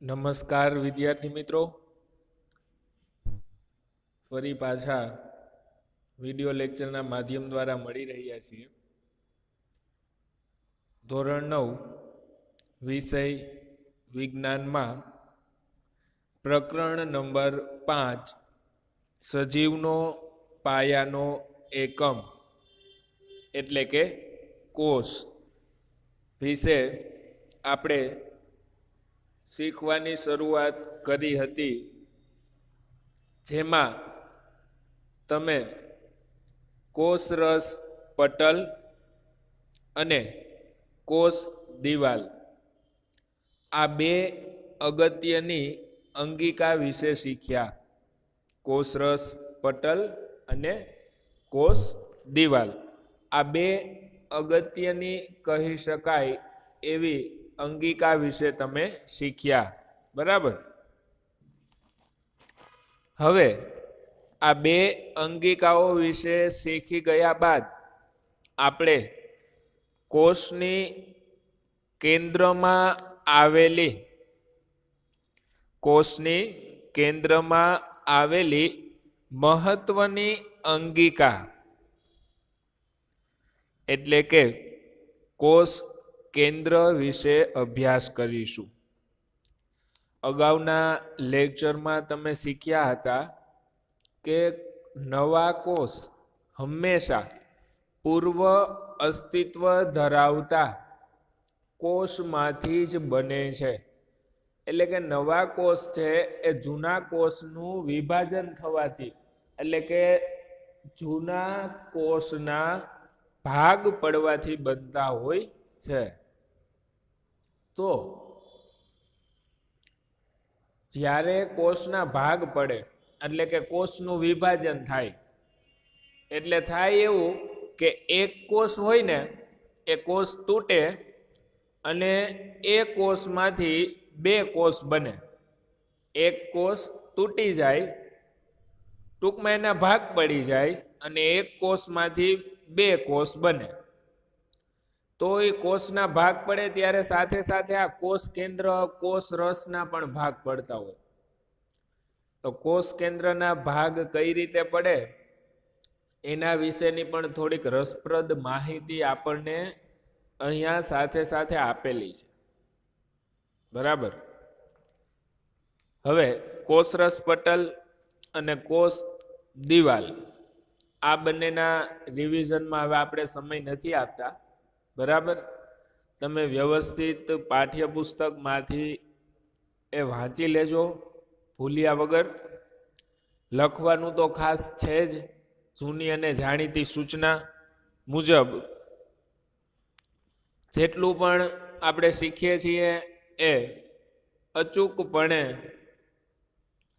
નમસ્કાર વિદ્યાર્થી મિત્રો, ફરી પાછા વિડિયો લેક્ચરના માધ્યમ દ્વારા મળી રહ્યા છીએ. ધોરણ 9 વિષય વિજ્ઞાનમાં પ્રકરણ નંબર 5 સજીવનો પાયાનો એકમ એટલે કે કોષ વિશે આપણે શીખવાની શરૂઆત કરી હતી, જેમાં તમે કોષરસ પટલ અને કોષ દિવાલ આ બે અગત્યની અંગિકા વિશે શીખ્યા. કોષરસ પટલ અને કોષ દિવાલ આ બે અગત્યની કહી શકાય એવી અંગિકા વિશે તમે શીખ્યા, બરાબર. હવે આ બે અંગિકાઓ વિશે શીખી ગયા બાદ આપણે કોષની કેન્દ્રમાં આવેલી મહત્વની અંગિકા એટલે કે કોષ કેન્દ્ર વિશે અભ્યાસ કરીશું. અગાઉના લેક્ચરમાં તમે શીખ્યા હતા કે નવા કોષ હંમેશા પૂર્વ અસ્તિત્વ ધરાવતા કોષમાંથી જ બને છે. એટલે કે નવા કોષ છે એ જૂના કોષનું વિભાજન થવાથી એટલે કે જૂના કોષના ભાગ પડવાથી બનતા હોય છે. તો જ્યારે કોષના ભાગ પડે એટલે કે કોષનું વિભાજન થાય એટલે થાય એવું કે એક કોષ હોય ને એ કોષ તૂટે અને એ કોષમાંથી બે કોષ બને. એક કોષ તૂટી જાય, ટૂંકમાં એના ભાગ પડી જાય અને એક કોષમાંથી બે કોષ બને. તો એ કોષના ભાગ પડે ત્યારે સાથે સાથે આ કોષ કેન્દ્ર કોષ રસના પણ ભાગ પડતા હોય. તો કોષ કેન્દ્રના ભાગ કઈ રીતે પડે એના વિશેની પણ થોડીક રસપ્રદ માહિતી આપણને અહીંયા સાથે સાથે આપેલી છે, બરાબર. હવે કોષરસ પટલ અને કોષ દિવાલ આ બંનેના રિવિઝનમાં હવે આપણે સમય નથી આપતા, બરાબર. તમે વ્યવસ્થિત પાઠ્યપુસ્તકમાંથી એ વાંચી લેજો ભૂલ્યા વગર. લખવાનું તો ખાસ છે જ. જૂની અને જાણીતી સૂચના મુજબ જેટલું પણ આપણે શીખીએ છીએ એ અચૂકપણે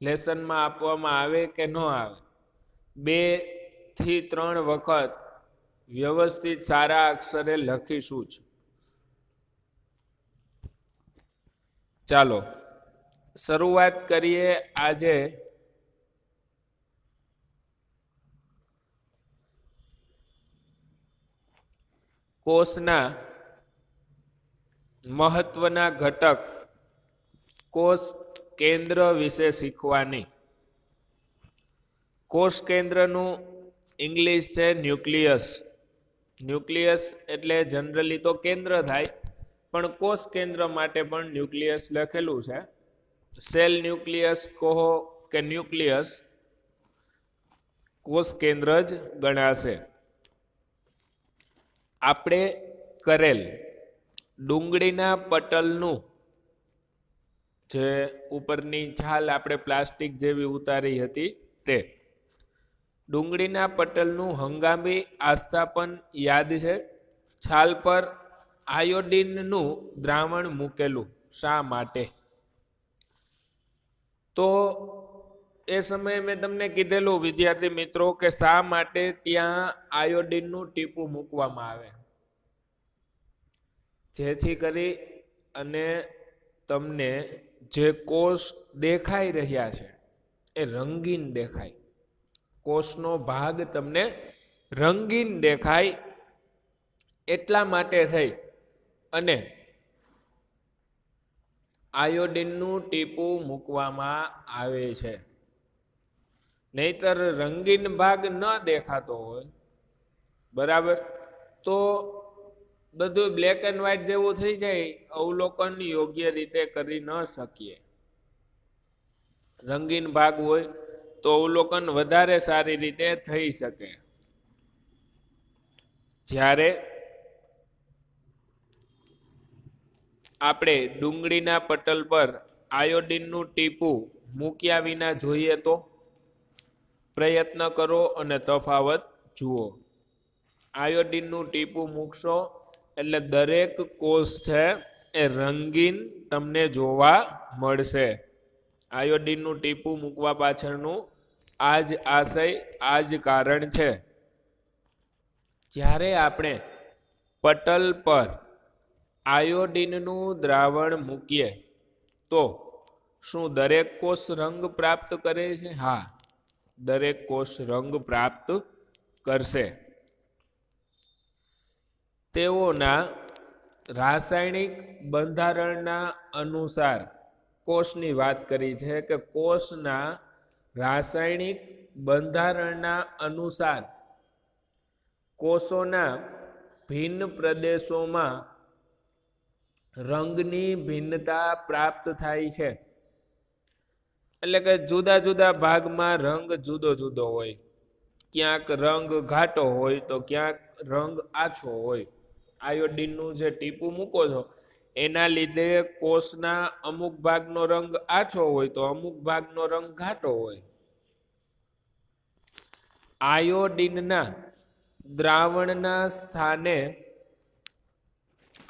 લેસનમાં આપવામાં આવે કે ન આવે 2 થી 3 વખત વ્યવસ્થિત સારા અક્ષરે લખીશું જ. ચાલો શરૂઆત કરીએ આજે કોષના મહત્વના ઘટક કોષ કેન્દ્ર વિશે શીખવાની. કોષ કેન્દ્રનું ઇંગ્લિશ છે ન્યુક્લિયસ. ન્યુક્લિયસ એટલે જનરલી તો કેન્દ્ર થાય, પણ કોષ કેન્દ્ર માટે પણ ન્યુક્લિયસ લખેલું છે. સેલ ન્યુક્લિયસ કહો કે ન્યુક્લિયસ, કોષ કેન્દ્ર જ ગણાશે. આપણે કરેલ ડુંગળીના પટલનું જે ઉપરની છાલ આપણે પ્લાસ્ટિક જેવી ઉતારી હતી તે ડુંગળીના પટલનું હંગામી આસ્થાપન યાદ છે. છાલ પર આયોડિનનું દ્રાવણ મૂકેલું શા માટે? તો એ સમયે મેં તમને કીધેલું વિદ્યાર્થી મિત્રો કે શા માટે ત્યાં આયોડિનનું ટીપું મૂકવામાં આવે, જેથી કરી અને તમને જે કોષ દેખાઈ રહ્યા છે એ રંગીન દેખાય. કોષનો ભાગ તમને રંગીન દેખાય એટલા માટે થઈ અને આયોડીનનું ટીપું મૂકવામાં આવે છે. નહીતર રંગીન ભાગ ન દેખાતો હોય, બરાબર, તો બધું બ્લેક એન્ડ વ્હાઈટ જેવું થઈ જાય, અવલોકન યોગ્ય રીતે કરી ન શકીએ. રંગીન ભાગ હોય તો અવલોકન વધારે સારી રીતે થઈ શકે. જ્યારે આપણે ડુંગળીના પટલ પર આયોડીનનું ટીપું મૂક્યા વિના જોઈએ તો પ્રયત્ન કરો અને તફાવત જુઓ. આયોડીનનું ટીપું મૂકશો એટલે દરેક કોષ છે એ રંગીન તમને જોવા મળશે. આયોડીનનું ટીપું મૂકવા પાછળનું આ જ આશય, આ જ કારણ છે. જ્યારે આપણે પટલ પર આયોડીનનું દ્રાવણ મૂકીએ તો શું દરેક કોષ રંગ પ્રાપ્ત કરે છે? હા, દરેક કોષ રંગ પ્રાપ્ત કરશે. તેઓના રાસાયણિક બંધારણના અનુસાર કોષની વાત કરી છે કે કોષના રાસાયણિક બંધારણના અનુસાર કોષોના ભિન્ન પ્રદેશોમાં રંગની ભિન્નતા પ્રાપ્ત થાય છે. એટલે કે જુદા જુદા ભાગમાં રંગ જુદો જુદો હોય. ક્યાંક રંગ ઘાટો હોય તો ક્યાંક રંગ આછો હોય. આયોડીનનું જે ટીપું મૂકો છો એના લીધે કોષના અમુક ભાગનો રંગ આછો હોય તો અમુક ભાગનો રંગ ઘાટો હોય. આયોડીનના દ્રાવણના સ્થાને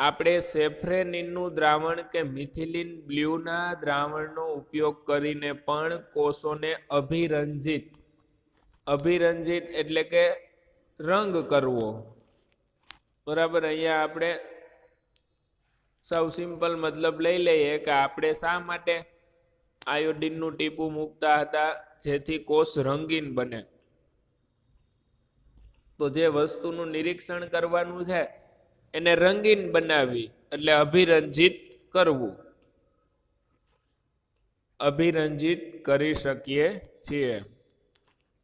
આપણે સેફ્રેનિનનું દ્રાવણ કે મિથિલિન બ્લ્યુના દ્રાવણનો ઉપયોગ કરીને પણ કોષોને અભિરંજિત એટલે કે રંગ કરવો. બરાબર, અહીંયા આપણે સૌ સિમ્પલ મતલબ લઈ લઈએ કે આપણે શા માટે આયોડીનનું ટીપું મૂકતા હતા? જેથી કોષ રંગીન બને. તો જે વસ્તુનું નિરીક્ષણ કરવાનું છે એને રંગીન બનાવી એટલે અભિરંજિત કરવું. અભિરંજિત કરી શકીએ છીએ.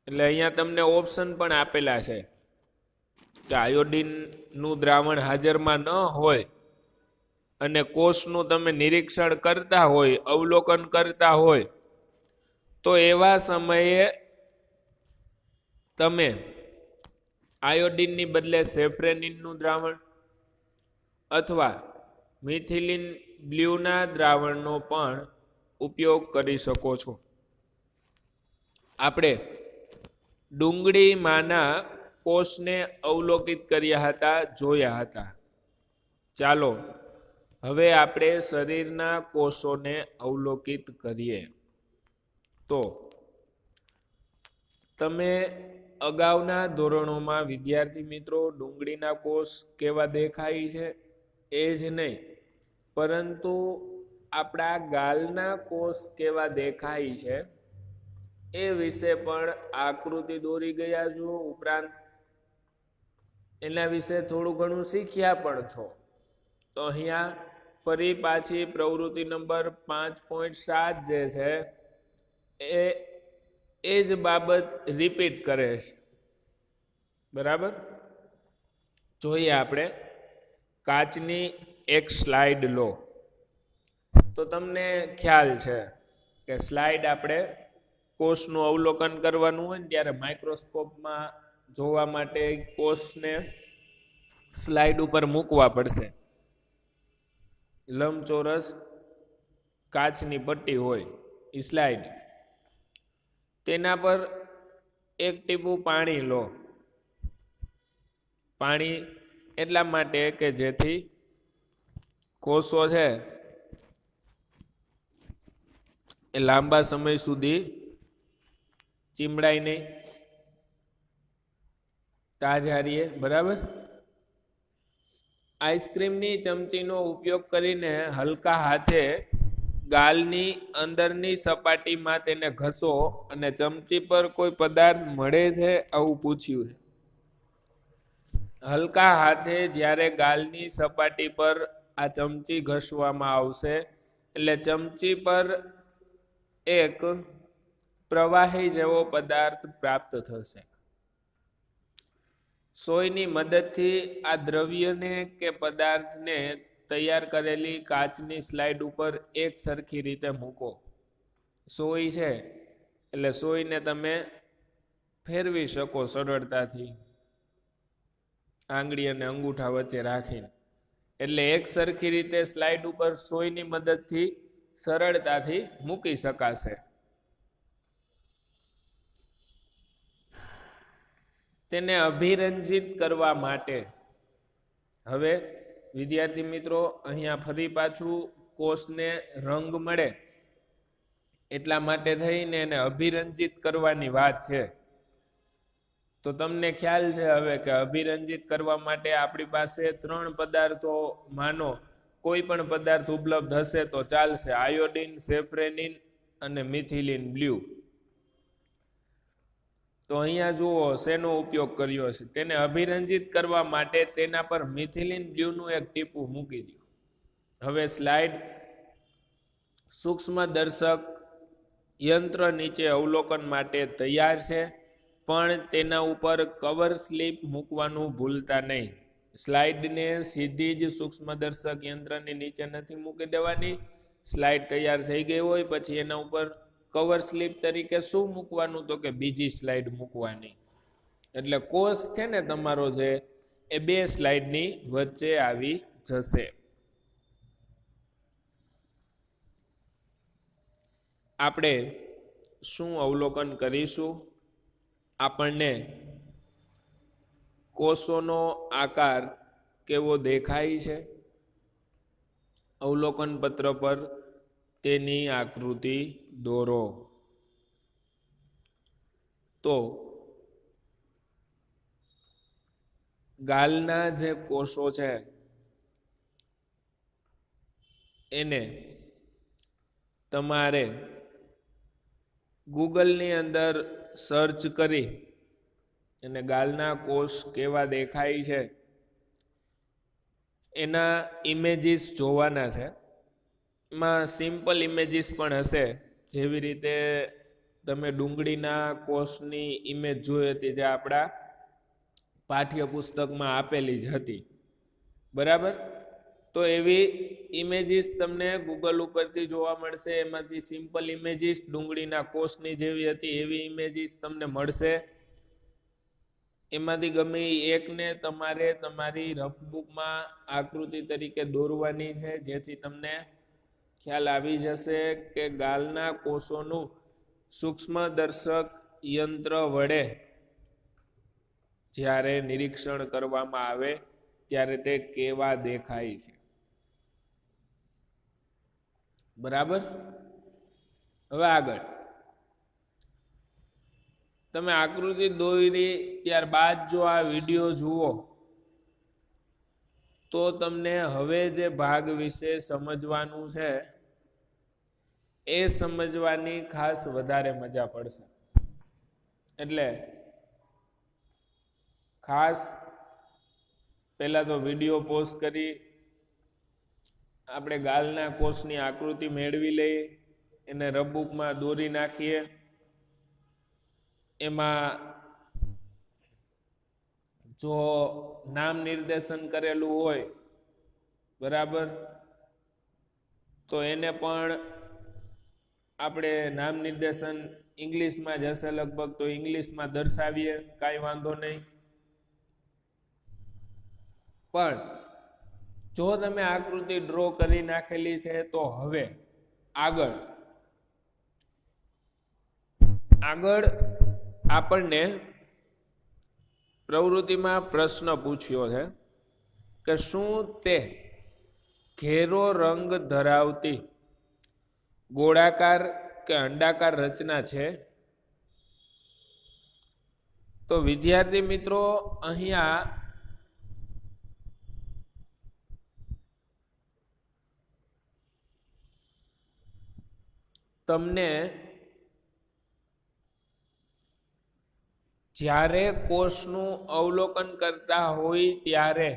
એટલે અહીંયા તમને ઓપ્શન પણ આપેલા છે કે આયોડીનનું દ્રાવણ હાજરમાં ન હોય અને કોષનું તમે નિરીક્ષણ કરતા હોય, અવલોકન કરતા હોય તો એવા સમયે તમે આયોડીનની બદલે સેફ્રેનિનનું દ્રાવણ અથવા મિથિલિન બ્લ્યુના દ્રાવણનો પણ ઉપયોગ કરી શકો છો. આપણે ડુંગળીમાંના કોષને અવલોકિત કર્યા હતા, જોયા હતા. ચાલો હવે આપણે શરીરના કોષોને અવલોકિત કરીએ. તો તમે અગાઉના ધોરણોમાં વિદ્યાર્થી મિત્રો ડુંગળીના કોષ કેવા દેખાય છે એ જ નહીં, પરંતુ આપણા ગાલના કોષ કેવા દેખાય છે એ વિશે પણ આકૃતિ દોરી ગયા છો. ઉપરાંત એના વિશે થોડું ઘણું શીખ્યા પણ છો. તો અહીંયા ફરી પાછી પ્રવૃત્તિ નંબર 5.7 જે છે એ જ બાબત રિપીટ કરે છે. બરાબર, જોઈએ આપણે. કાચની એક સ્લાઇડ લો. તો તમને ખ્યાલ છે કે સ્લાઇડ આપણે કોષનું અવલોકન કરવાનું હોય ને ત્યારે માઇક્રોસ્કોપમાં જોવા માટે કોષને સ્લાઇડ ઉપર મૂકવા પડશે. લંબચોરસ કાચની પટ્ટી હોય એ સ્લાઇડ, તેના પર એક ટીપું પાણી લો. પાણી એટલા માટે કે જેથી કોષો છે એ લાંબા સમય સુધી ચીમડાય નહીં, તાજા રહીએ. બરાબર, આઈસ્ક્રીમની ચમચીનો ઉપયોગ કરીને હલકા હાથે ગાલની અંદરની સપાટીમાં તેને ઘસો અને ચમચી પર કોઈ પદાર્થ મળે છે આવું પૂછ્યું છે. હલકા હાથે જ્યારે ગાલની સપાટી પર આ ચમચી ઘસવામાં આવશે એટલે ચમચી પર એક પ્રવાહી જેવો પદાર્થ પ્રાપ્ત થશે. સોયની મદદથી આ દ્રવ્યને કે પદાર્થને તૈયાર કરેલી કાચની સ્લાઇડ ઉપર એક સરખી રીતે મૂકો. સોય છે એટલે સોયને તમે ફેરવી શકો સરળતાથી આંગળી અને અંગૂઠા વચ્ચે રાખીને. એટલે એક સરખી રીતે સ્લાઇડ ઉપર સોયની મદદથી સરળતાથી મૂકી શકાશે. તેને અભિરંજિત કરવા માટે હવે વિદ્યાર્થી મિત્રો અહીંયા ફરી પાછું કોષને રંગ મળે એટલા માટે થઈને એને અભિરંજિત કરવાની વાત છે. તો તમને ખ્યાલ છે હવે કે અભિરંજિત કરવા માટે આપણી પાસે 3 પદાર્થો માનો કોઈ પણ પદાર્થ ઉપલબ્ધ હશે તો ચાલશે. આયોડિન, સેફ્રેનિન અને મિથિલિન બ્લુ. તો અહીંયા જુઓ શેનો ઉપયોગ કર્યો છે. તેને અભિરંજિત કરવા માટે તેના પર મિથિલિન બ્લુનું એક ટીપું મૂકી દો. હવે સ્લાઇડ સૂક્ષ્મદર્શક યંત્ર નીચે અવલોકન માટે તૈયાર છે, પણ તેના ઉપર કવર સ્લિપ મૂકવાનું ભૂલતા નહીં. સ્લાઇડને સીધી જ સૂક્ષ્મદર્શક યંત્રની નીચે નથી મૂકી દેવાની. સ્લાઇડ તૈયાર થઈ ગઈ હોય પછી એના ઉપર કવર સ્લિપ તરીકે શું મૂકવાનું તો કે બીજી સ્લાઇડ મૂકવાની. એટલે કોષ છે ને તમારો છે એ 2 સ્લાઇડની વચ્ચે આવી જશે. આપણે શું અવલોકન કરીશું? આપણને કોષોનો આકાર કેવો દેખાય છે અવલોકન પત્ર પર તેની આકૃતિ દોરો. તો ગાલના જે કોષો છે એને તમારે ગૂગલની અંદર સર્ચ કરી અને ગાલના કોષ કેવા દેખાય છે એના ઇમેજીસ જોવાના છે. એમાં સિમ્પલ ઇમેજીસ પણ હશે, જેવી રીતે તમે ડુંગળીના કોષની ઇમેજ જોઈ હતી જે આપણા પાઠ્યપુસ્તકમાં આપેલી જ હતી, બરાબર? તો એવી ઇમેજીસ તમને ગૂગલ ઉપરથી જોવા મળશે. એમાંથી સિમ્પલ ઇમેજીસ ડુંગળીના કોષની જેવી હતી એવી ઇમેજીસ તમને મળશે. એમાંથી ગમે એકને તમારે તમારી રફબુકમાં આકૃતિ તરીકે દોરવાની છે, જેથી તમને ખ્યાલ આવી જશે કે ગાલના કોષોનું સૂક્ષ્મદર્શક યંત્ર વડે જ્યારે નિરીક્ષણ કરવામાં આવે ત્યારે તે કેવા દેખાય છે, બરાબર? હવે આગળ તમે આકૃતિ દોરી ત્યારબાદ જો આ વિડીયો જુઓ તો તમને હવે જે ભાગ વિશે સમજવાનું છે એ સમજવાની ખાસ વધારે મજા પડશે. એટલે ખાસ પહેલા તો વિડીયો પોઝ કરી આપણે ગાલના કોષની આકૃતિ મેળવી લઈએ, એને રફબુકમાં દોરી નાખીએ. એમાં જો નામ નિર્દેશન કરેલું હોય, બરાબર, તો એને પણ આપણે નામ નિર્દેશન ઇંગ્લિશમાં જ હશે લગભગ, તો ઇંગ્લિશમાં દર્શાવીએ, કાંઈ વાંધો નહીં. પણ જો તમે આકૃતિ ડ્રો કરી નાખેલી છે તો હવે આગળ આપણને પ્રવૃત્તિમાં પ્રશ્ન પૂછ્યો છે કે શું તે ઘેરો રંગ ધરાવતી ગોળાકાર કે અંડાકાર રચના છે? તો વિદ્યાર્થી મિત્રો અહીંયા તમને જ્યારે કોષનું અવલોકન કરતા હોય ત્યારે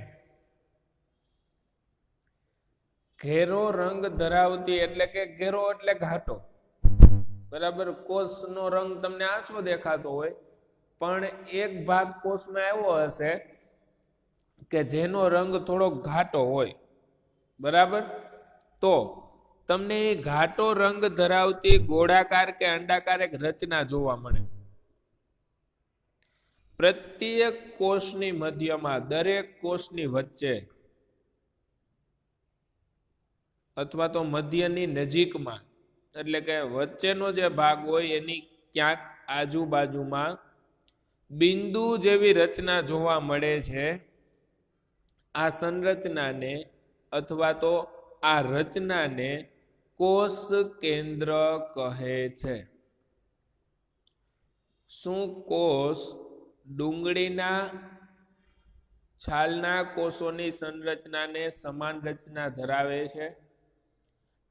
ઘેરો રંગ ધરાવતી એટલે કે ઘેરો એટલે ઘાટો, બરાબર. કોષનો રંગ તમને આછો દેખાતો હોય પણ એક ભાગ કોષમાં એવો હશે કે જેનો રંગ થોડો ઘાટો હોય, બરાબર. તો તમને એ ઘાટો રંગ ધરાવતી ગોળાકાર કે અંડાકાર એક રચના જોવા મળે. પ્રત્યેક કોષની મધ્યમાં, દરેક કોષની વચ્ચે અથવા તો મધ્યની નજીકમાં, એટલે કે વચ્ચેનો જે ભાગ હોય એની ક્યાંક આજુબાજુમાં બિંદુ જેવી રચના જોવા મળે છે. આ સંરચનાને અથવા તો આ રચનાને કોષ કેન્દ્ર કહે છે. શું કોષ ડુંગળીના છાલના કોષોની સંરચનાને સમાન રચના ધરાવે છે?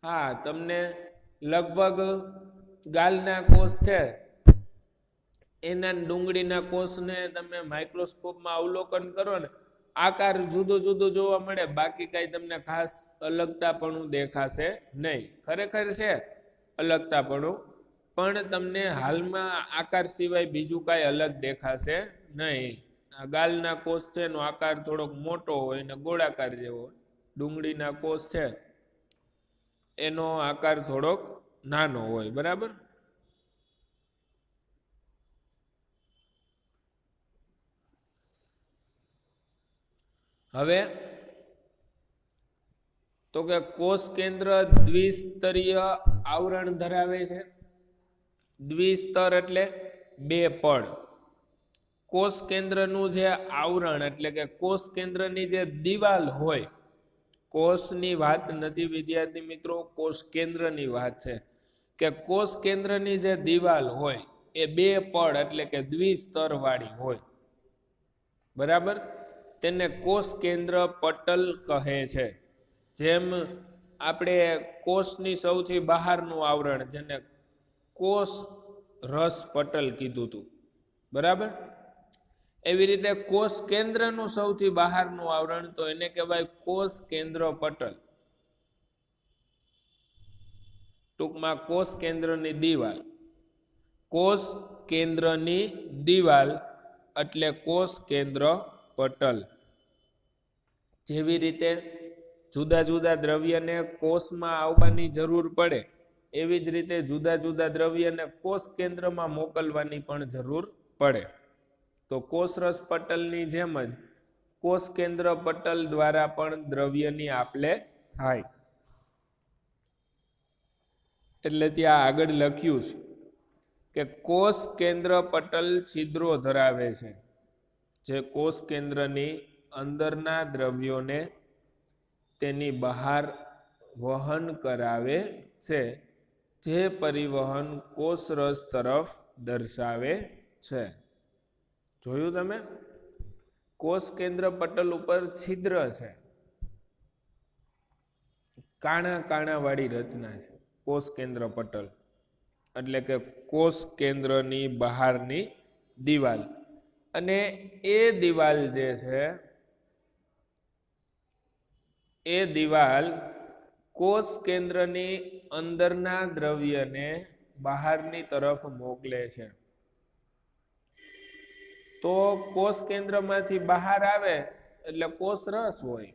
હા, તમને લગભગ ગાલના કોષ છે એના ડુંગળીના કોષને તમે માઇક્રોસ્કોપમાં અવલોકન કરો ને, આકાર જુદો જુદો જોવા મળે, બાકી કઈ તમને ખાસ અલગતાપણું દેખાશે નહીં. ખરેખર છે અલગતાપણું, પણ તમને હાલમાં આકાર સિવાય બીજું કાંઈ અલગ દેખાશે નહીં. ગાલના કોષ છે એનો આકાર થોડોક મોટો હોય ને ગોળાકાર જેવો, ડુંગળીના કોષ છે એનો આકાર થોડોક નાનો હોય, બરાબર. હવે તો કે કોષ કેન્દ્ર દ્વિસ્તરીય આવરણ ધરાવે છે. દ્વિસ્તર એટલે બે પડ. કોષ કેન્દ્રનું જે આવરણ એટલે કે કોષ કેન્દ્રની જે દિવાલ હોય, કોષની વાત નથી વિદ્યાર્થી મિત્રો, કોષ કેન્દ્રની વાત છે, કે કોષ કેન્દ્રની જે દિવાલ હોય એ બે પડ એટલે કે દ્વિસ્તર વાળી હોય, બરાબર. તેને કોષ કેન્દ્ર પટલ કહે છે. જેમ આપણે કોષની સૌથી બહારનું આવરણ જેને કોષ રસ પટલ કીધું હતું, બરાબર. એવી રીતે કોષ કેન્દ્રનું સૌથી બહારનું આવરણ તો એને કહેવાય કોષ કેન્દ્ર પટલ. ટૂંકમાં કોષ કેન્દ્રની દિવાલ. કોષ કેન્દ્રની દિવાલ એટલે કોષ કેન્દ્ર પટલ. જેવી રીતે જુદા જુદા દ્રવ્યને કોષમાં આવવાની જરૂર પડે, એવી જ રીતે જુદા જુદા દ્રવ્યને કોષ કેન્દ્રમાં મોકલવાની પણ જરૂર પડે. તો કોષરસ પટલની જેમ જ કોષ કેન્દ્ર પટલ દ્વારા પણ દ્રવ્યની આપ-લે થાય. એટલે ત્યાં આગળ લખ્યું છે કે કોષ કેન્દ્ર પટલ છિદ્રો ધરાવે છે, જે કોષ કેન્દ્રની અંદરના દ્રવ્યોને તેની બહાર વહન કરાવે છે, જે પરિવહન કોષરસ તરફ દર્શાવે છે. જોયું તમે? કોષ કેન્દ્ર પટલ ઉપર છિદ્ર છે, કાણા કાણા વાળી રચના છે કોષ કેન્દ્ર પટલ, એટલે કે કોષ કેન્દ્રની બહારની દિવાલ. અને એ દિવાલ જે છે એ દિવાલ કોષ કેન્દ્રની અંદરના દ્રવ્યને બહારની તરફ મોકલે છે. તો કોષ કેન્દ્રમાંથી બહાર આવે એટલે કોષ રસ હોય,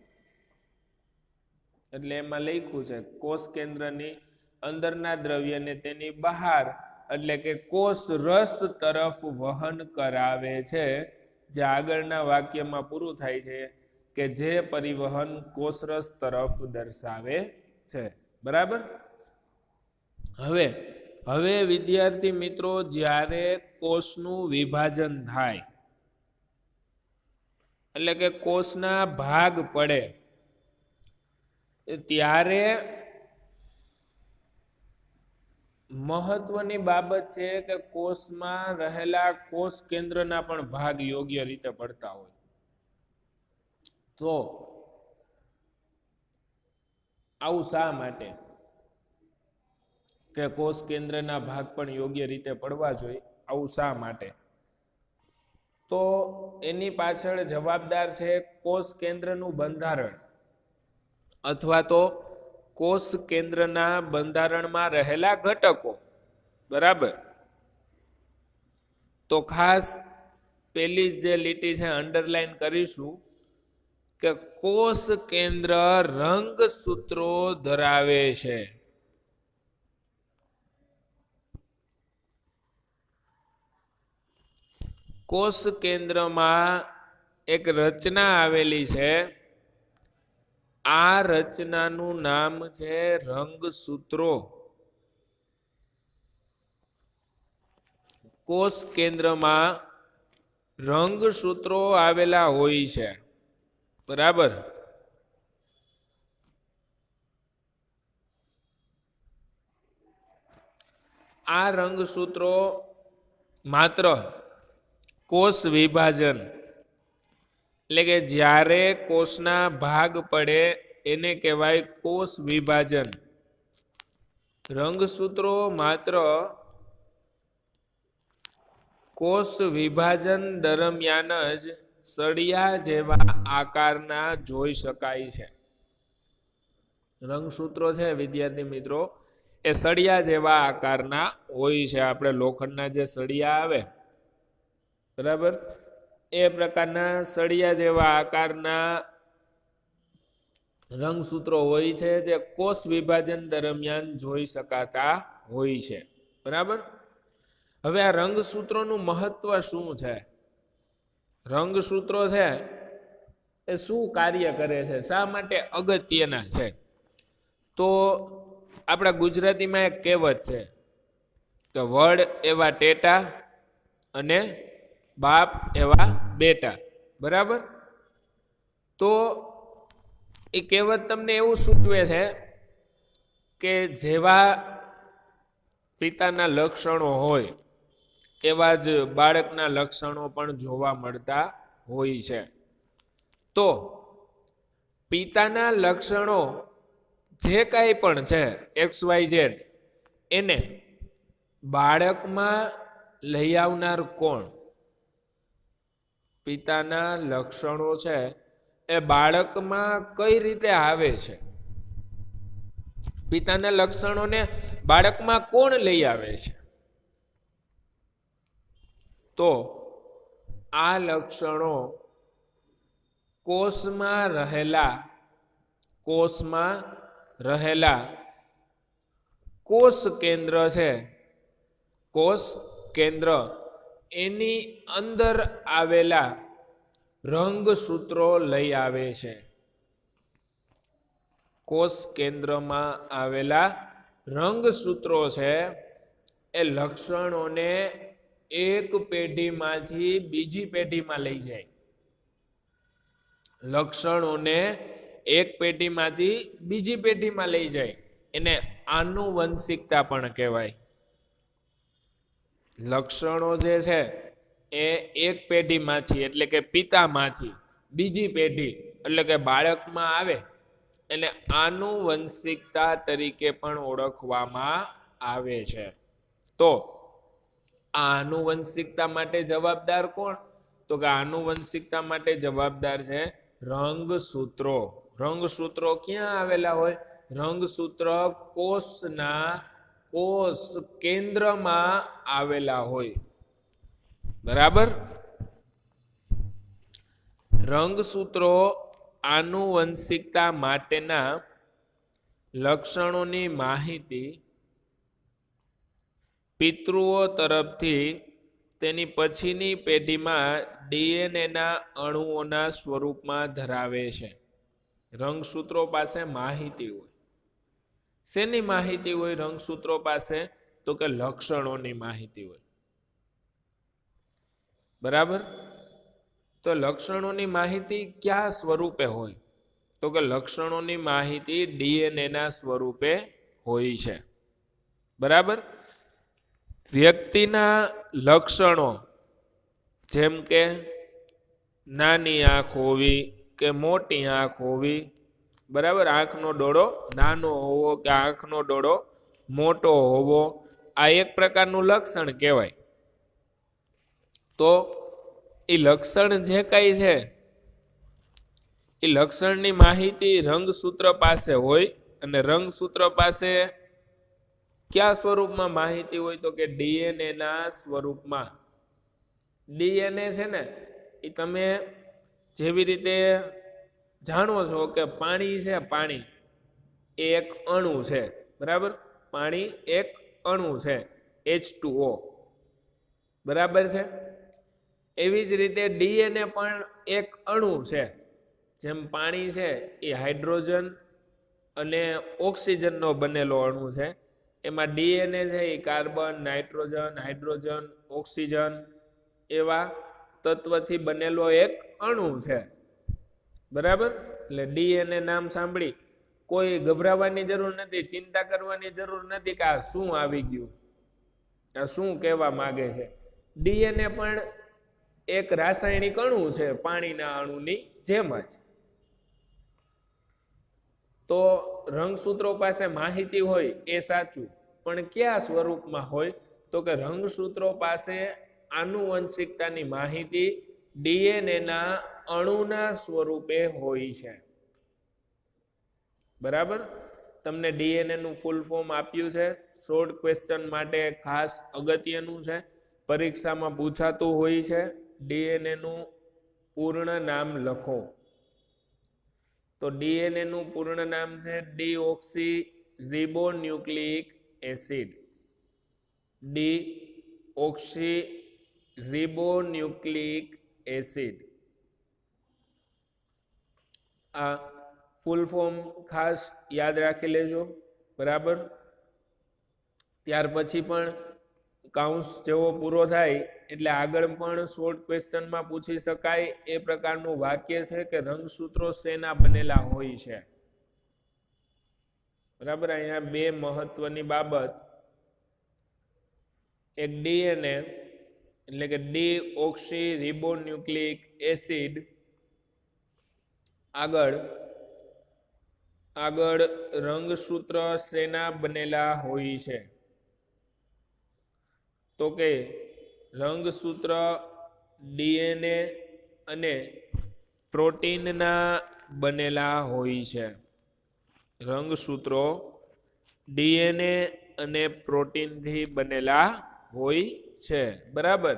એટલે એમાં લખ્યું છે કોષ કેન્દ્રની અંદરના દ્રવ્યને તેની બહાર એટલે કે કોષ રસ તરફ વહન કરાવે છે, જે આગળના વાક્યમાં પૂરું થાય છે કે જે પરિવહન કોષરસ તરફ દર્શાવે છે, બરાબર. હવે વિદ્યાર્થી મિત્રો, જ્યારે કોષનું વિભાજન થાય એટલે કે કોષના ભાગ પડે ત્યારે મહત્વની બાબત છે કે કોષમાં રહેલા કોષ કેન્દ્રના પણ ભાગ યોગ્ય રીતે પડતા હોય. તો આવું શા માટે કે કોષ કેન્દ્રના ભાગ પણ યોગ્ય રીતે પડવા જોઈએ, આવું શા માટે? તો એની પાછળ જવાબદાર છે કોષ કેન્દ્રનું બંધારણ અથવા તો કોષ કેન્દ્રના બંધારણમાં રહેલા ઘટકો. બરાબર. તો ખાસ પેલી જે લીટી છે અંડરલાઈન કરીશું કે કોષ કેન્દ્ર રંગસૂત્રો ધરાવે છે. કોષ કેન્દ્રમાં એક રચના આવેલી છે. આ રચનાનું નામ છે રંગસૂત્રો. કોષ કેન્દ્રમાં રંગસૂત્રો આવેલા હોય છે. બરાબર. આ રંગસૂત્રો માત્ર કોષ વિભાજન એટલે કે જ્યારે કોષના ભાગ પડે એને કહેવાય કોષ વિભાજન. રંગસૂત્રો માત્ર કોષ વિભાજન દરમિયાન જ સળિયા જેવા આકારના જોઈ શકાય છે. રંગસૂત્રો છે વિદ્યાર્થી મિત્રો એ સળિયા જેવા આકારના હોય છે. આપણે લોખંડના જે સળિયા આવે બરાબર એ પ્રકારના સળિયા જેવા આકારના રંગસૂત્રો હોય છે જે કોષ વિભાજન દરમિયાન જોઈ શકાતા હોય છે. બરાબર. હવે આ રંગસૂત્રોનું મહત્વ શું છે? રંગસૂત્રો છે એ શું કાર્ય કરે છે, શા માટે અગત્યના છે? તો આપણા ગુજરાતીમાં એક કહેવત છે કે વડ એવા ટેટા અને બાપ એવા બેટા. બરાબર. તો એ કહેવત તમને એવું સૂચવે છે કે જેવા પિતાના લક્ષણો હોય એવા જ બાળકના લક્ષણો પણ જોવા મળતા હોય છે. તો પિતાના લક્ષણો જે કાંઈ પણ છે XYZ એને બાળકમાં લઈ આવનાર કોણ? પિતાના લક્ષણો છે એ બાળકમાં કઈ રીતે આવે છે? પિતાના લક્ષણોને બાળકમાં કોણ લઈ આવે છે? તો આ લક્ષણો કોષમાં રહેલા કોષ કેન્દ્ર છે. કોષ કેન્દ્ર એની અંદર આવેલા રંગસૂત્રો લઈ આવે છે. કોષ કેન્દ્રમાં આવેલા રંગસૂત્રો છે એ લક્ષણોને એક પેઢીમાંથી બીજી પેઢીમાં લઈ જાય. લક્ષણોને એક પેઢીમાંથી બીજી પેઢીમાં લઈ જાય એને આનુવંશિકતા પણ કહેવાય. લક્ષણો જે છે એ એક પેઢીમાંથી એટલે કે પિતામાંથી બીજી પેઢી એટલે કે બાળકમાં આવે એને આનુવંશિકતા તરીકે પણ ઓળખવામાં આવે છે. તો આ આનુવંશિકતા માટે જવાબદાર કોણ? તો કે આનુવંશિકતા માટે જવાબદાર છે રંગસૂત્રો. રંગસૂત્રો ક્યાં આવેલા હોય? રંગસૂત્ર કોષ કેન્દ્રમાં આવેલા હોય. બરાબર. રંગસૂત્રો આનુવંશિકતા માટેના લક્ષણોની માહિતી પિતૃઓ તરફથી તેની પછીની પેઢીમાં DNA અણુઓના સ્વરૂપમાં ધરાવે છે. રંગસૂત્રો પાસે માહિતી હોય. શેની માહિતી હોય રંગસૂત્રો પાસે? તો કે લક્ષણોની માહિતી હોય. બરાબર. તો લક્ષણોની માહિતી કયા સ્વરૂપે હોય? તો કે લક્ષણોની માહિતી DNA સ્વરૂપે હોય છે. બરાબર. વ્યક્તિના લક્ષણો જેમ કે નાની આંખ હોવી કે મોટી આંખ હોવી. બરાબર. આંખનો ડોળો નાનો હોવો કે આંખનો ડોળો મોટો હોવો આ એક પ્રકારનું લક્ષણ કહેવાય. તો એ લક્ષણ જે કઈ છે એ લક્ષણની માહિતી રંગસૂત્ર પાસે હોય અને રંગસૂત્ર પાસે કયા સ્વરૂપમાં માહિતી હોય તો કે ડીએનએ ના સ્વરૂપમાં. ડીએનએ છે ને એ તમે જેવી રીતે જાણો છો કે પાણી છે, પાણી એ એક અણુ છે, બરાબર? પાણી એક અણુ છે, H2O, બરાબર છે? એવી જ રીતે ડીએનએ પણ એક અણુ છે. જેમ પાણી છે એ હાઇડ્રોજન અને ઓક્સિજનનો બનેલો અણુ છે, એમાં ડીએનએ છે એ કાર્બન, નાઇટ્રોજન, હાઇડ્રોજન, ઓક્સિજન એવા તત્વથી બનેલો એક અણુ છે, બરાબર? એટલે ડીએનએ નામ સાંભળી કોઈ ગભરાવાની જરૂર નથી, ચિંતા કરવાની જરૂર નથી કે આ શું આવી ગયું, આ શું કહેવા માંગે છે. ડીએનએ પણ એક રાસાયણિક અણુ છે, પાણીના અણુની જેમ જ. તો રંગસૂત્રો પાસે માહિતી હોય એ સાચું, પણ કયા સ્વરૂપમાં હોય તો કે રંગસૂત્રો પાસે આનુવંશિકતાની માહિતી ડીએનએના અણુના સ્વરૂપે હોય છે, બરાબર? તમને ડીએનએ નું ફૂલ ફોર્મ આપ્યું છે, શોર્ટ ક્વેશ્ચન માટે ખાસ અગત્યનું છે, પરીક્ષામાં પૂછાતું હોય છે. ડીએનએ નું પૂર્ણ નામ લખો. તો ડીએનએ નું પૂર્ણ નામ છે deoxy ribonucleic acid. Deoxy ribonucleic acid. આ ફૂલ ફોર્મ ખાસ યાદ રાખી લેજો, બરાબર? ત્યાર પછી પણ કાઉન્સ જેવો પૂરો થાય એટલે આગળ પણ શોર્ટ ક્વેશ્ચનમાં પૂછી શકાય એ પ્રકારનું વાક્ય છે કે રંગસૂત્રો શેના બનેલા હોય છે, બરાબર? અહીંયા બે મહત્વની બાબત, એક ડીએનએ એટલે કે ડીઓક્સી રિબોન્યુક્લિક એસિડ, આગળ રંગસૂત્ર શેના બનેલા હોય છે તો કે રંગસૂત્ર ડીએનએ અને પ્રોટીનના બનેલા હોય છે. રંગસૂત્રો ડીએનએ અને પ્રોટીનથી બનેલા હોય છે, બરાબર?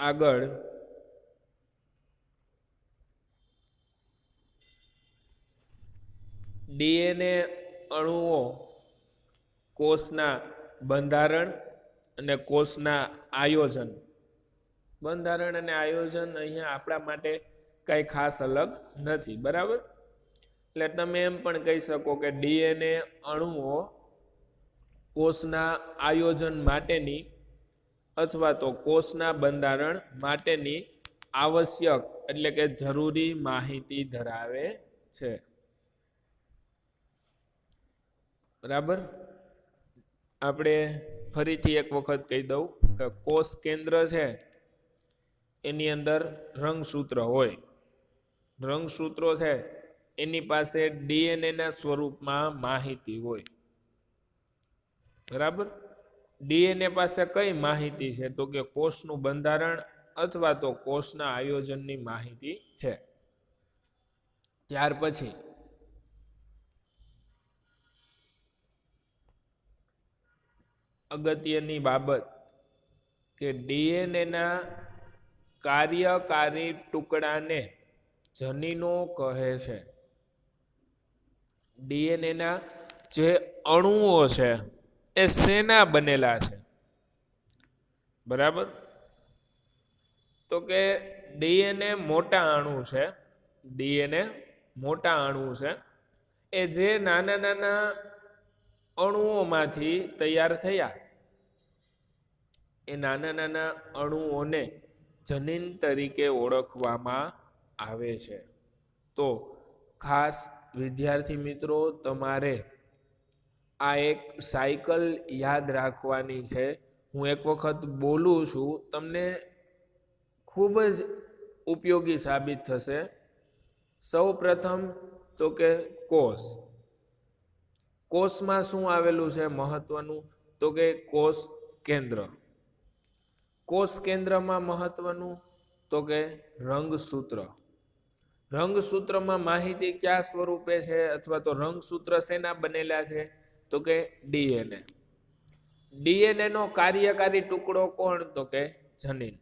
આગળ ડીએનએ અણુઓ કોષના બંધારણ અને કોષના આયોજન. બંધારણ અને આયોજન અહીંયા આપણા માટે કઈ ખાસ અલગ નથી, બરાબર? એટલે તમે એમ પણ કહી શકો કે ડીએનએ અણુઓ કોષના આયોજન માટેની અથવા તો કોષના બંધારણ માટેની આવશ્યક એટલે કે જરૂરી માહિતી ધરાવે છે, બરાબર? આપણે ફરીથી એક વખત કહી દઉં કે કોષ કેન્દ્ર છે એની અંદર રંગસૂત્ર હોય. રંગસૂત્રો છે એની પાસે ડીએનએ ના સ્વરૂપમાં માહિતી હોય, બરાબર? ડીએનએ પાસે કઈ માહિતી છે તો કે કોષનું બંધારણ અથવા તો કોષના આયોજનની માહિતી છે. ત્યાર પછી અગત્યની બાબત કે ડીએનએ ના કાર્યકારી ટુકડાને જનીનો કહે છે. ડીએનએ ના જે અણુઓ છે એ શેના બનેલા છે, બરાબર? તો કે ડીએનએ મોટા અણુ છે, ડીએનએ મોટા અણુ છે, એ જે નાના નાના અણુઓમાંથી તૈયાર થયા એ નાના નાના અણુઓને જનીન તરીકે ઓળખવામાં આવે છે. તો ખાસ વિદ્યાર્થી મિત્રો તમારે આ એક સાયકલ યાદ રાખવાની છે. હું એક વખત બોલું છું, તમને ખૂબ જ ઉપયોગી સાબિત થશે. સૌ પ્રથમ તો કે કોષ. કોષમાં શું આવેલું છે મહત્વનું તો કે કોષ કેન્દ્ર. કોષ કેન્દ્રમાં મહત્વનું તો કે રંગસૂત્ર. રંગસૂત્રમાં માહિતી કયા સ્વરૂપે છે અથવા તો રંગસૂત્ર શેના બનેલા છે તો કે ડીએનએ. ડીએનએ નો કાર્યકારી ટુકડો કોણ તો કે જનીન.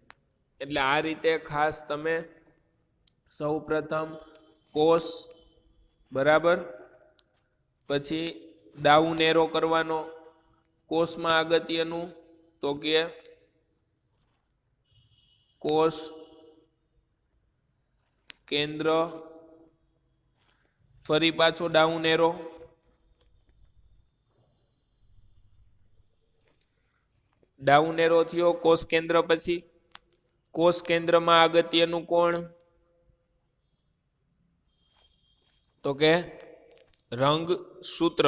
એટલે આ રીતે ખાસ તમે સૌ પ્રથમ કોષ બરાબર, પછી ડાઉન એરો કરવાનો. કોષમાં અગત્યનું તો કે કોષ કેન્દ્ર, ફરી પાછો ડાઉન એરો. ડાઉન એરો થયો કોષ કેન્દ્ર, પછી કોષ કેન્દ્રમાં અગત્યનું કોણ તો કે રંગસૂત્ર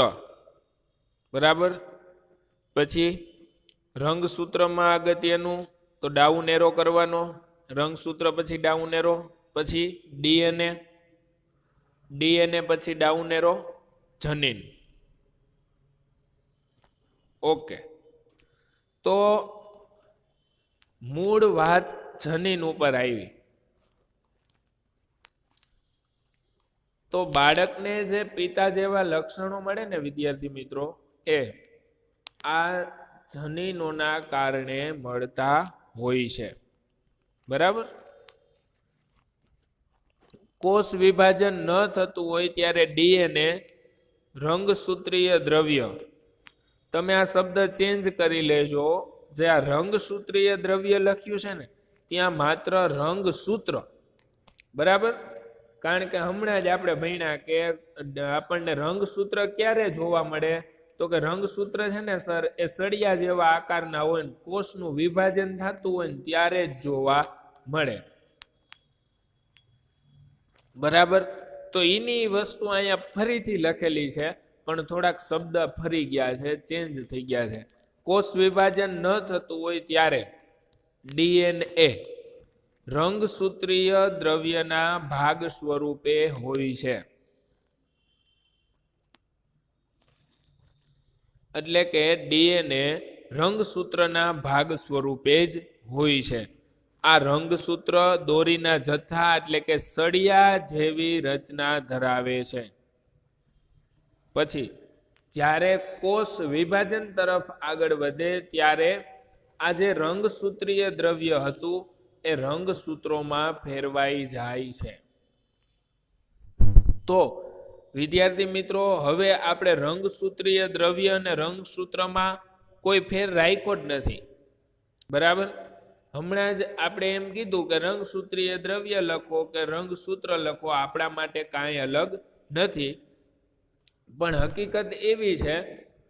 બરાબર. પછી રંગસૂત્રમાં અગત્યનું તો ડાઉન એરો કરવાનો, રંગસૂત્ર પછી ડાઉન એરો, પછી ડીએનએ, ડીએનએ પછી ડાઉન એરો જનીન. ઓકે, તો મૂળ વાત જનીન ઉપર આવી. તો બાળકને જે પિતા જેવા લક્ષણો મળે ને વિદ્યાર્થી મિત્રો, એ આ જનીનોના કારણે મળતા હોય છે બરાબર. કોષ વિભાજન ન થતું હોય ત્યારે ડીએનએ રંગસૂત્રીય દ્રવ્ય, તમે આ શબ્દ ચેન્જ કરી લેજો. જે આ રંગસૂત્રીય દ્રવ્ય લખ્યું છે ને ત્યાં માત્ર રંગસૂત્ર બરાબર. કારણ કે હમણાં જ આપણે ભણ્યા કે આપણને રંગસૂત્ર ક્યારે જોવા મળે તો કે રંગસૂત્ર છે ને સર એ સળિયા જેવા આકારના હોય ને કોષનું વિભાજન થતું હોય ને ત્યારે જ જોવા મળે બરાબર. તો એની વસ્તુ અહીંયા ફરીથી લખેલી છે પણ થોડાક શબ્દ ફરી ગયા છે, ચેન્જ થઈ ગયા છે. કોષ વિભાજન ન થતું હોય ત્યારે ડીએનએ રંગસૂત્રીય દ્રવ્યના ભાગ સ્વરૂપે હોય છે. એટલે કે ડીએનએ રંગસૂત્રના ભાગ સ્વરૂપે જ હોય છે. આ રંગસૂત્ર દોરીના જથ્થા એટલે કે સળિયા જેવી રચના ધરાવે છે. પછી જ્યારે કોષ વિભાજન તરફ આગળ વધે ત્યારે આ જે રંગસૂત્રીય દ્રવ્ય હતું એ રંગસૂત્રોમાં ફેરવાઈ જાય છે. તો વિદ્યાર્થી મિત્રો, હવે આપણે રંગસૂત્રીય દ્રવ્ય અને રંગસૂત્રમાં કોઈ ફેર રાખ્યો જ નથી બરાબર. હમણાં જ આપણે એમ કીધું કે રંગસૂત્રીય દ્રવ્ય લખો કે રંગસૂત્ર લખો, આપણા માટે કાંઈ અલગ નથી. પણ હકીકત એવી છે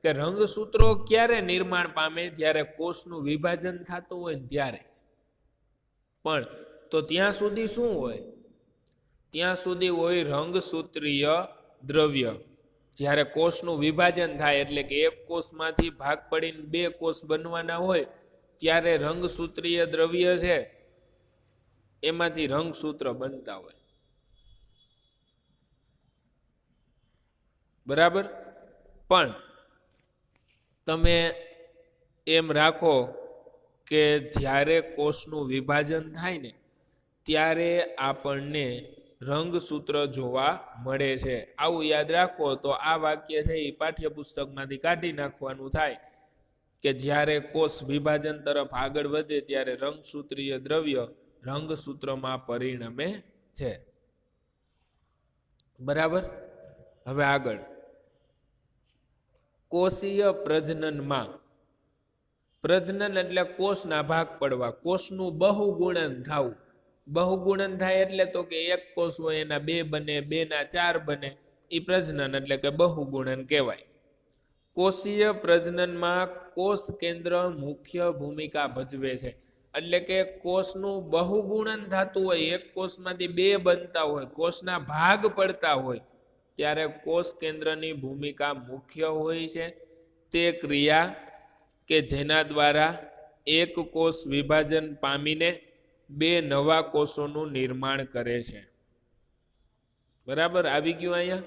કે રંગસૂત્રો ક્યારે નિર્માણ પામે જ્યારે કોષનું વિભાજન થતું હોય ને ત્યારે જ. પણ તો ત્યાં સુધી શું હોય? ત્યાં સુધી હોય રંગસૂત્રીય દ્રવ્ય. જ્યારે કોષનું વિભાજન થાય એટલે કે એક કોષમાંથી ભાગ પડીને બે કોષ બનવાના હોય ત્યારે રંગસૂત્રીય દ્રવ્ય છે એમાંથી રંગસૂત્ર બનતા હોય બરાબર. પણ તમે એમ રાખો કે જ્યારે કોષનું વિભાજન થાય ને ત્યારે આપણને રંગસૂત્ર જોવા મળે છે. આવું યાદ રાખો તો આ વાક્ય છે એ પાઠ્યપુસ્તકમાંથી કાઢી નાખવાનું થાય કે જ્યારે કોષ વિભાજન તરફ આગળ વધે ત્યારે રંગસૂત્રીય દ્રવ્ય રંગસૂત્રમાં પરિણમે છે બરાબર. હવે આગળ કોષીય પ્રજનનમાં, પ્રજનન એટલે કોષના ભાગ પડવા, કોષનું બહુગુણન થવું. બહુગુણન થાય એટલે તો કે એક કોષ હોય એના બે બને, બે ના ચાર બને, એ પ્રજનન એટલે કે બહુગુણન કહેવાય. કોષીય પ્રજનનમાં કોષ કેન્દ્ર મુખ્ય ભૂમિકા ભજવે છે. એટલે કે કોષનું બહુગુણન થતું હોય, એક કોષમાંથી બે બનતા હોય, કોષના ભાગ પડતા હોય ત્યારે કોષ કેન્દ્રની ભૂમિકા મુખ્ય હોય છે. તે ક્રિયા કે જેના દ્વારા એક કોષ વિભાજન પામીને બે નવા કોષોનું નિર્માણ કરે છે બરાબર. આવી ગયું અહીંયા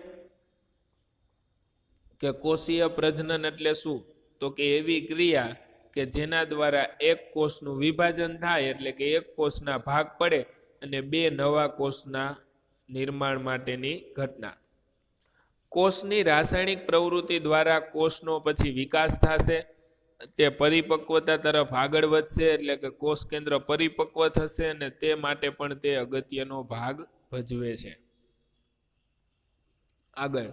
કે કોષીય પ્રજનન એટલે શું તો કે એવી ક્રિયા કે જેના દ્વારા એક કોષનું વિભાજન થાય એટલે કે એક કોષના ભાગ પડે અને બે નવા કોષના નિર્માણ માટેની ઘટના. કોષની રાસાયણિક પ્રવૃત્તિ દ્વારા કોષનો પછી વિકાસ થશે, તે પરિપક્વતા તરફ આગળ વધશે, એટલે કે કોષ કેન્દ્ર પરિપક્વ થશે અને તે માટે પણ તે અગત્યનો ભાગ ભજવે છે. આગળ,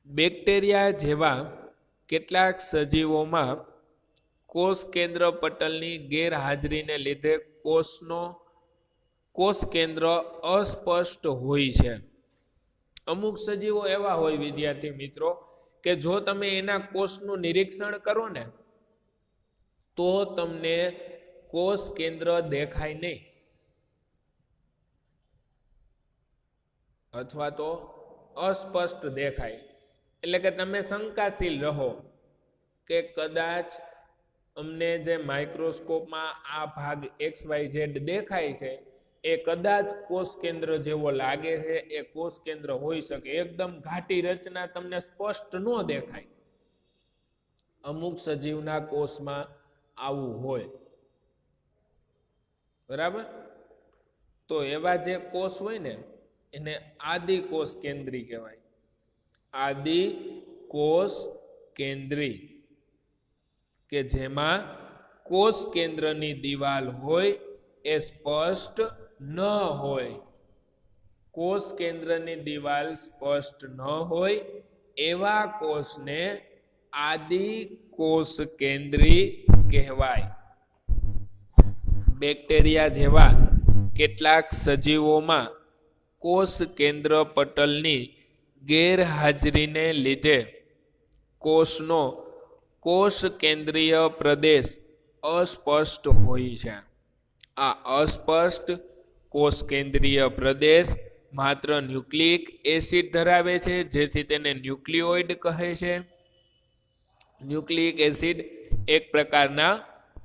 બેક્ટેરિયા જેવા કેટલાક સજીવોમાં કોષ કેન્દ્ર પટલની ગેરહાજરીને લીધે કોષ કેન્દ્ર અસ્પષ્ટ હોય છે. અમુક સજીવો એવા હોય વિદ્યાર્થી મિત્રો કે જો તમે એના કોષનું નિરીક્ષણ કરો ને તો તમને કોષ કેન્દ્ર દેખાય નહીં, અથવા તો અસ્પષ્ટ દેખાય. એટલે કે તમે શંકાશીલ રહો કે કદાચ અમને જે માઇક્રોસ્કોપમાં આ ભાગ XYZ દેખાય છે એ કદાચ કોષ કેન્દ્ર જેવો લાગે છે, એ કોષ કેન્દ્ર હોઈ શકે. એકદમ ઘાટી રચના તમને સ્પષ્ટ ન દેખાય. અમુક સજીવના કોષમાં આવું હોય, બરાબર. તો એવા જે કોષ હોય ને એને આદિ કોષ કેન્દ્રી કહેવાય. આદિ કોષ કેન્દ્રી, કે જેમાં કોષ કેન્દ્રની દિવાલ હોય એ સ્પષ્ટ ન હોય. કોષ કેન્દ્રની દિવાલ સ્પષ્ટ ન હોય એવા કોષને આદિ કોષ કેન્દ્રી કહેવાય. બેક્ટેરિયા જેવા કેટલાક સજીવોમાં કોષ કેન્દ્ર પટલની ગેરહાજરીને લીધે કોષનો કોષ કેન્દ્રીય પ્રદેશ અસ્પષ્ટ હોય છે. આ અસ્પષ્ટ કોષ કેન્દ્રીય પ્રદેશ માત્ર ન્યુક્લિક એસિડ ધરાવે છે, જેથી તેને ન્યુક્લિયોઇડ કહે છે. ન્યુક્લિક એસિડ એક પ્રકારના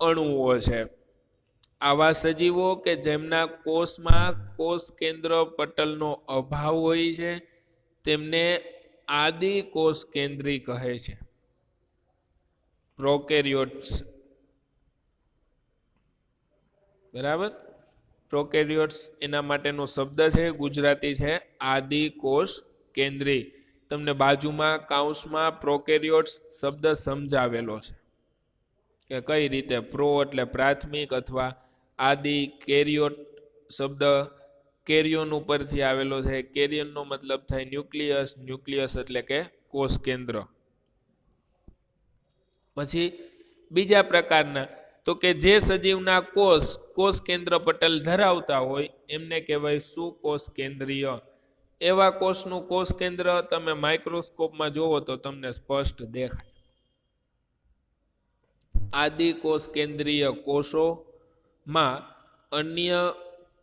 અણુઓ છે. આવા સજીવો કે જેમના કોષમાં કોષ કેન્દ્ર પટલનો અભાવ હોય છે તેમને આદિ કોષ કેન્દ્રી કહે છે. પ્રોકેરિયોટ્સ, બરાબર. પ્રોકેરિયોટ્સ એના માટેનો શબ્દ છે, ગુજરાતી છે આદિ કોષ કેન્દ્રી. તમને બાજુમાં કાઉન્સમાં પ્રોકેરિયોટ્સ શબ્દ સમજાવેલો છે કે કઈ રીતે. પ્રો એટલે પ્રાથમિક અથવા આદિ. કેરિયોટ શબ્દ કેરિયોન ઉપરથી આવેલો છે. કેરિયનનો મતલબ થાય ન્યુક્લિયસ. ન્યુક્લિયસ એટલે કે કોષ કેન્દ્ર. પછી બીજા પ્રકારના તો કે જે સજીવના કોષ કેન્દ્ર પટલ ધરાવતા હોય એમને કહેવાય સુકોષ કેન્દ્રીય. એવા કોષનું કોષ કેન્દ્ર તમે માઇક્રોસ્કોપમાં જોવો તો તમને સ્પષ્ટ દેખાય. આદિ કોષ કેન્દ્રીય કોષોમાં અન્ય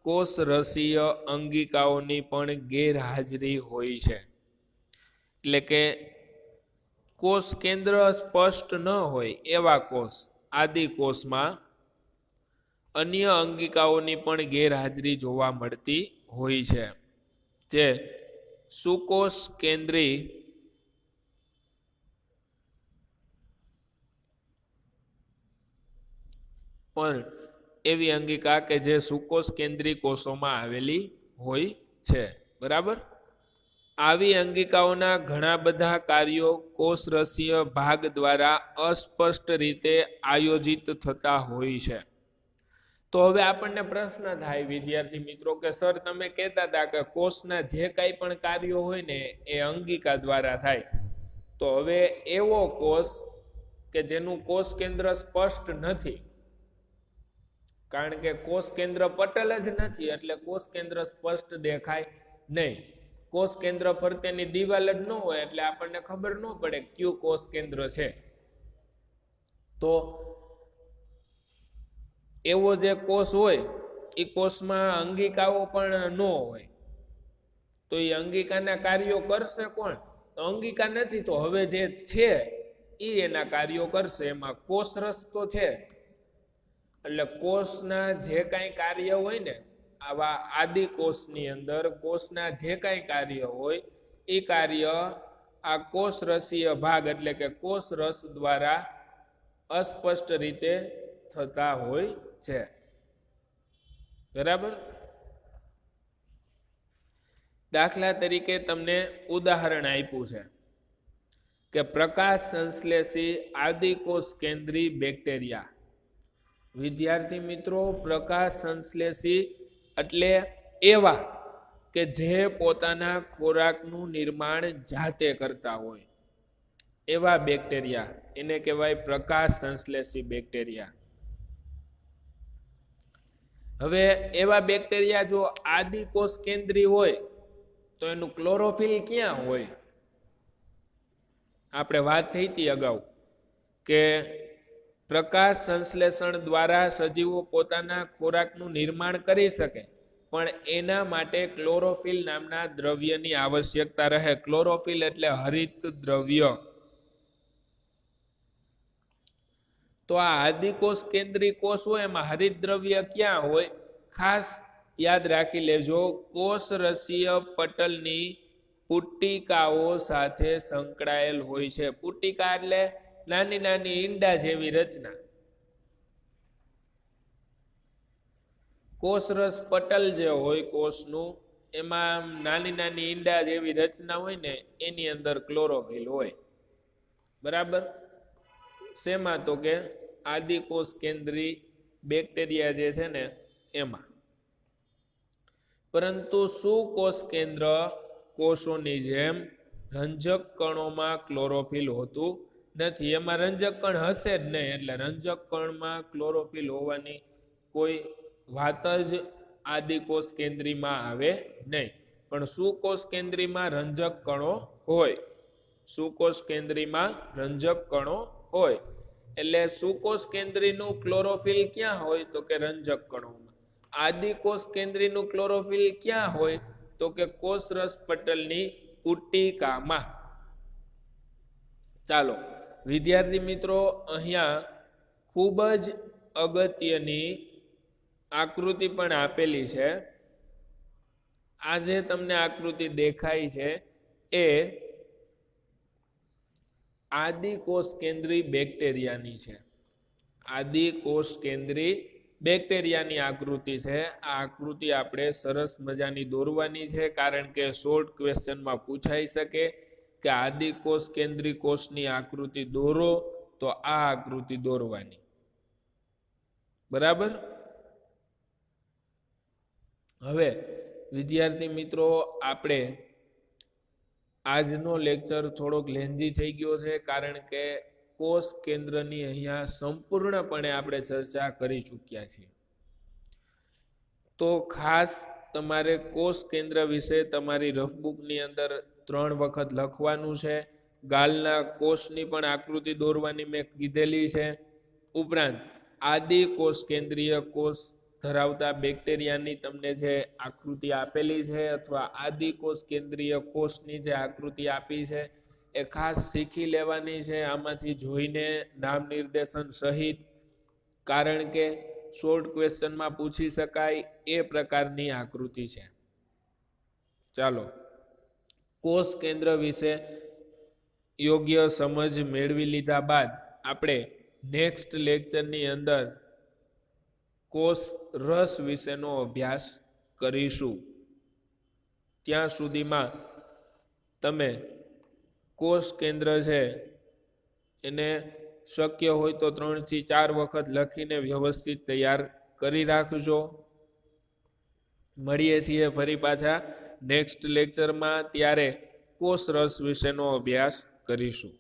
કોષ રસીય અંગિકાઓની પણ ગેરહાજરી હોય છે. એટલે કે કોષ કેન્દ્ર સ્પષ્ટ ન હોય એવા કોષ આદિ કોષમાં અન્ય અંગિકાઓની પણ ગેરહાજરી જોવા મળતી હોય છે, જે સુકોષ કેન્દ્રી પણ એવી અંગિકા કે જે સુકોષ કેન્દ્રી કોષોમાં આવેલી હોય છે, બરાબર. આવી અંગિકાઓના ઘણા બધા કાર્યો કોષરસીય ભાગ દ્વારા અસ્પષ્ટ રીતે આયોજિત થતા હોય છે. તો હવે આપણને પ્રશ્ન થાય વિદ્યાર્થી મિત્રો કે સર તમે કહેતા હતા કે કોષના જે કાંઈ પણ કાર્યો હોય ને એ અંગિકા દ્વારા થાય. તો હવે એવો કોષ કે જેનું કોષ કેન્દ્ર સ્પષ્ટ નથી, કારણ કે કોષ કેન્દ્ર પટલ જ નથી એટલે કોષ કેન્દ્ર સ્પષ્ટ દેખાય નહીં. કોષ કેન્દ્ર ફરતેની દિવાલ જ ન હોય એટલે આપણને ખબર ન પડે કયું કોષ કેન્દ્ર છે. તો એવો જે કોષ હોય એ કોષમાં અંગિકાઓ પણ ન હોય, તો એ અંગિકાના કાર્યો કરશે કોણ? તો અંગિકા નથી, તો હવે જે છે એ એના કાર્યો કરશે. એમાં કોષરસ તો છે, એટલે કોષના જે કાંઈ કાર્ય હોય ને આવા આદિ કોષની અંદર કોષના જે કાંઈ કાર્ય હોય એ કાર્ય આ કોષરસીય ભાગ એટલે કે કોષરસ દ્વારા અસ્પષ્ટ રીતે થતા હોય છે, બરાબર. દાખલા તરીકે તમને ઉદાહરણ આપ્યું છે કે પ્રકાશ સંશ્લેષી આદિકોષ કેન્દ્રી બેક્ટેરિયા. વિદ્યાર્થી મિત્રો, પ્રકાશ સંશ્લેષી એટલે એવા કે જે પોતાના ખોરાકનું નિર્માણ જાતે કરતા હોય એવા બેક્ટેરિયા, એને કહેવાય પ્રકાશ સંશ્લેષી બેક્ટેરિયા. હવે એવા બેક્ટેરિયા જો આદિકોષ કેન્દ્રી હોય તો એનું ક્લોરોફિલ ક્યાં હોય? આપણે વાત થઈ હતી અગાઉ કે પ્રકાશ સંશ્લેષણ દ્વારા સજીવો પોતાના ખોરાકનું નિર્માણ કરી શકે, પણ એના માટે ક્લોરોફિલ નામના દ્રવ્યની આવશ્યકતા રહે. ક્લોરોફિલ એટલે હરિત દ્રવ્ય. તો આ આદિકોષ કેન્દ્રી કોષ હોય એમાં હરિત દ્રવ્ય ક્યાં હોય? ખાસ યાદ રાખી લેજો, કોષરસીય પટલની પુટ્ટિકાઓ સાથે સંકળાયેલ હોય છે. પુટ્ટિકા એટલે નાની નાની ઈંડા જેવી રચના. કોષરસ પટલ જે હોય કોષનું, એમાં નાની નાની ઈંડા જેવી રચના હોય ને, એની અંદર ક્લોરોફિલ હોય. બરાબર? શેમાં? તો કે આદિકોષ કેન્દ્રી બેક્ટેરિયા જે છે ને એમાં. પરંતુ સુકોષ કેન્દ્ર કોષોની જેમ રંજક કણોમાં ક્લોરોફિલ હોતું નથી. એમાં રંજક કણ હશે જ નહીં, એટલે રંજક કણમાં ક્લોરોફિલ હોવાની કોઈ વાત જ આદિકોષ કેન્દ્રીમાં આવે નહીં. પણ સુકોષ કેન્દ્રીમાં રંજક કણો હોય. સુકોષ કેન્દ્રીમાં રંજક કણો હોય. એટલે સુકોષ કેન્દ્રીનું ક્લોરોફિલ ક્યાં હોય? તો કે રંજક કણોમાં. આદિકોષ કેન્દ્રીનું ક્લોરોફિલ ક્યાં હોય? તો કે કોષરસ પટલની પુટ્ટિકામાં. ચાલો વિદ્યાર્થી મિત્રો, અહીંયા ખૂબ જ અગત્યની આકૃતિ પણ આપેલી છે. આ જે તમને આકૃતિ દેખાય છે એ આદિકોષ કેન્દ્રી બેક્ટેરિયાની છે. આદિકોષ કેન્દ્રી બેક્ટેરિયાની આકૃતિ છે. આ આકૃતિ આપણે સરસ મજાની દોરવાની છે, કારણ કે શોર્ટ ક્વેશ્ચનમાં પૂછાઈ શકે કે આદિકોષ કેન્દ્રી કોષની આકૃતિ દોરો, તો આ આકૃતિ દોરવાની. બરાબર? હવે વિદ્યાર્થી મિત્રો, આપણે આજનો લેક્ચર થોડોક લેન્ધી થઈ ગયો છે, કારણ કે કોષ કેન્દ્રની અહીંયા સંપૂર્ણપણે આપણે ચર્ચા કરી ચૂક્યા છીએ. તો ખાસ તમારે કોષ કેન્દ્ર વિશે તમારી રફબુકની અંદર 3 વખત લખવાનું છે. ગાલના કોષની પણ આકૃતિ દોરવાની મેં કીધેલી છે. ઉપરાંત આદિકોષ કેન્દ્રીય કોષ ધરાવતા બેક્ટેરિયાની તમને જે આકૃતિ આપેલી છે, અથવા આદિકોષ કેન્દ્રીય કોષની જે આકૃતિ આપી છે, એ ખાસ શીખી લેવાની છે. આમાંથી જોઈને નામ નિર્દેશન સહિત, કારણ કે શોર્ટ ક્વેશ્ચનમાં પૂછી શકાય એ પ્રકારની આકૃતિ છે. ચાલો, કોષ કેન્દ્ર વિશે યોગ્ય સમજ મેળવી લીધા બાદ આપણે નેક્સ્ટ લેક્ચરની અંદર કોષ રસ વિશેનો અભ્યાસ કરીશું. ત્યાં સુધીમાં તમે કોષ કેન્દ્ર છે એને શક્ય હોય તો 3 થી 4 વખત લખીને વ્યવસ્થિત તૈયાર કરી રાખજો. મળીએ છીએ ફરી પાછા નેક્સ્ટ લેક્ચરમાં. ત્યારે કોષ રસ વિશેનો અભ્યાસ કરીશું.